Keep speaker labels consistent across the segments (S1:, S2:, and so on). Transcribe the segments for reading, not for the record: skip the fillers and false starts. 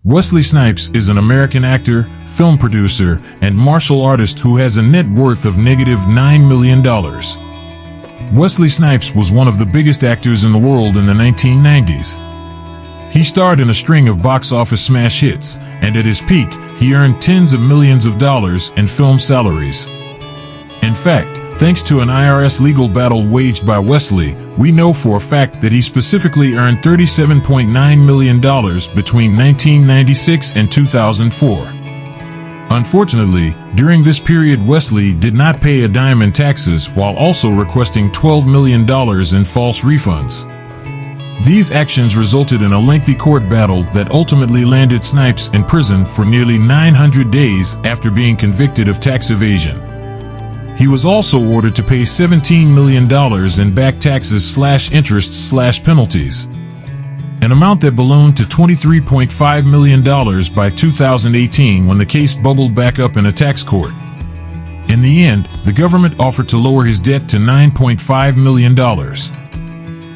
S1: Wesley Snipes is an American actor, film producer, and martial artist who has a net worth of -$9 million. Wesley Snipes was one of the biggest actors in the world in the 1990s. He starred in a string of box office smash hits, and at his peak, he earned tens of millions of dollars in film salaries. In fact, thanks to an IRS legal battle waged by Wesley, we know for a fact that he specifically earned $37.9 million between 1996 and 2004. Unfortunately, during this period Wesley did not pay a dime in taxes while also requesting $12 million in false refunds. These actions resulted in a lengthy court battle that ultimately landed Snipes in prison for nearly 900 days after being convicted of tax evasion. He was also ordered to pay $17 million in back taxes/interest/penalties, an amount that ballooned to $23.5 million by 2018 when the case bubbled back up in a tax court. In the end, the government offered to lower his debt to $9.5 million.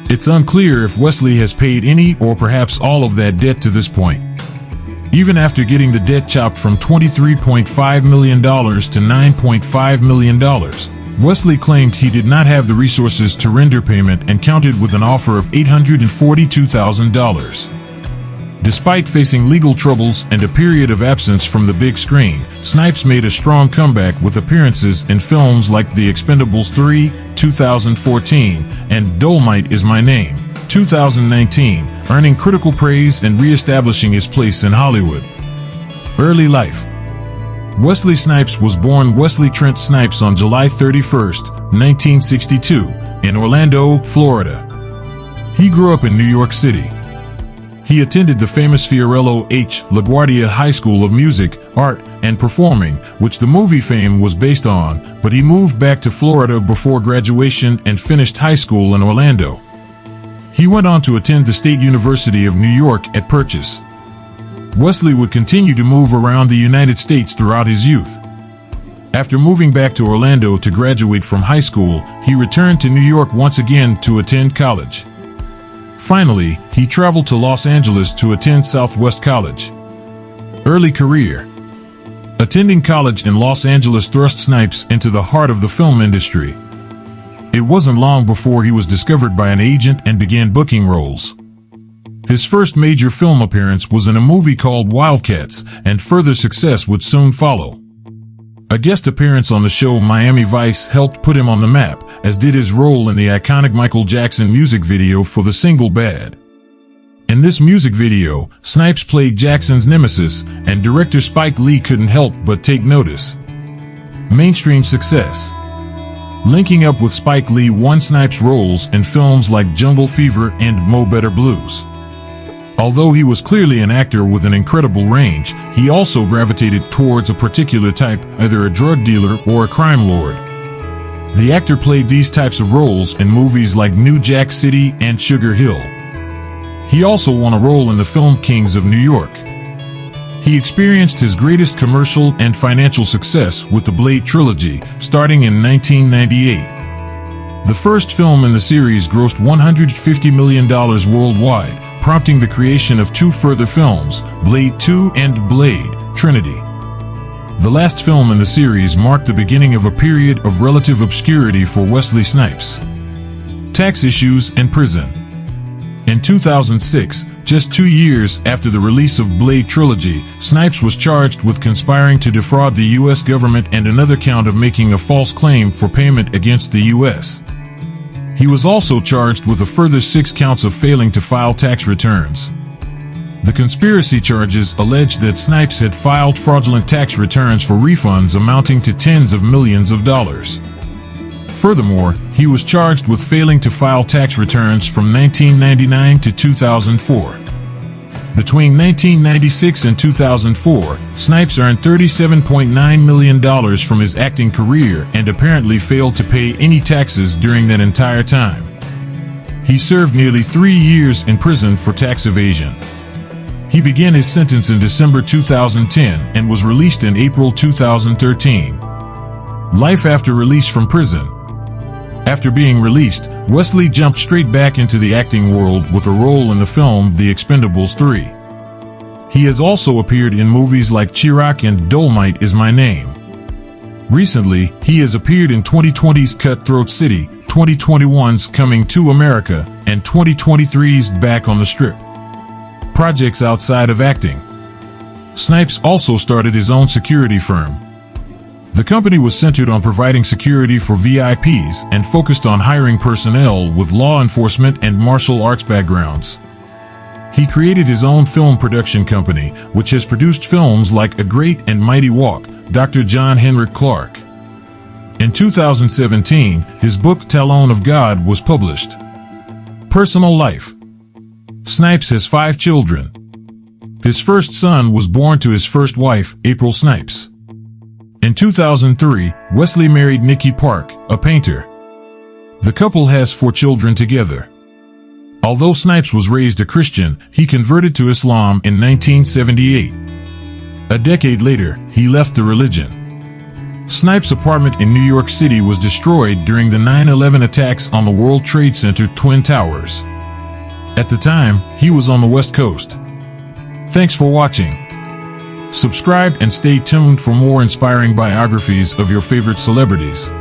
S1: It's unclear if Wesley has paid any or perhaps all of that debt to this point. Even after getting the debt chopped from $23.5 million to $9.5 million, Wesley claimed he did not have the resources to render payment and countered with an offer of $842,000. Despite facing legal troubles and a period of absence from the big screen, Snipes made a strong comeback with appearances in films like The Expendables 3, 2014, and Dolomite Is My Name, 2019, earning critical praise and re-establishing his place in Hollywood. Early life. Wesley Snipes was born Wesley Trent Snipes on July 31, 1962, in Orlando, Florida. He grew up in New York City. He attended the famous Fiorello H. LaGuardia High School of Music, Art, and Performing, which the movie fame was based on, but he moved back to Florida before graduation and finished high school in Orlando. He went on to attend the State University of New York at Purchase. Wesley would continue to move around the United States throughout his youth. After moving back to Orlando to graduate from high school, he returned to New York once again to attend college. Finally, he traveled to Los Angeles to attend Southwest College. Early career. Attending college in Los Angeles thrust Snipes into the heart of the film industry. It wasn't long before he was discovered by an agent and began booking roles. His first major film appearance was in a movie called Wildcats, and further success would soon follow. A guest appearance on the show Miami Vice helped put him on the map, as did his role in the iconic Michael Jackson music video for the single Bad. In this music video, Snipes played Jackson's nemesis, and director Spike Lee couldn't help but take notice. Mainstream success. Linking up with Spike Lee won Snipes roles in films like Jungle Fever and Mo Better Blues. Although he was clearly an actor with an incredible range, he also gravitated towards a particular type, either a drug dealer or a crime lord. The actor played these types of roles in movies like New Jack City and Sugar Hill. He also won a role in the film Kings of New York. He experienced his greatest commercial and financial success with the Blade trilogy, starting in 1998. The first film in the series grossed $150 million worldwide, prompting the creation of two further films, Blade 2 and Blade: Trinity. The last film in the series marked the beginning of a period of relative obscurity for Wesley Snipes. Tax issues and prison. In 2006, just 2 years after the release of Blade trilogy, Snipes was charged with conspiring to defraud the U.S. government and another count of making a false claim for payment against the U.S. He was also charged with a further 6 counts of failing to file tax returns. The conspiracy charges alleged that Snipes had filed fraudulent tax returns for refunds amounting to tens of millions of dollars. Furthermore, he was charged with failing to file tax returns from 1999 to 2004. Between 1996 and 2004, Snipes earned $37.9 million from his acting career and apparently failed to pay any taxes during that entire time. He served nearly 3 years in prison for tax evasion. He began his sentence in December 2010 and was released in April 2013. Life after release from prison. After being released, Wesley jumped straight back into the acting world with a role in the film The Expendables 3. He has also appeared in movies like Chirac and Dolomite Is My Name. Recently, he has appeared in 2020's Cutthroat City, 2021's Coming to America, and 2023's Back on the Strip. Projects outside of acting. Snipes also started his own security firm. The company was centered on providing security for VIPs and focused on hiring personnel with law enforcement and martial arts backgrounds. He created his own film production company, which has produced films like A Great and Mighty Walk, Dr. John Henrik Clark. In 2017, his book Talon of God was published. Personal life. Snipes has 5 children. His first son was born to his first wife, April Snipes. In 2003, Wesley married Nikki Park, a painter. The couple has 4 children together. Although Snipes was raised a Christian, he converted to Islam in 1978. A decade later, he left the religion. Snipes' apartment in New York City was destroyed during the 9/11 attacks on the World Trade Center Twin Towers. At the time, he was on the West Coast. Thanks for watching. Subscribe and stay tuned for more inspiring biographies of your favorite celebrities.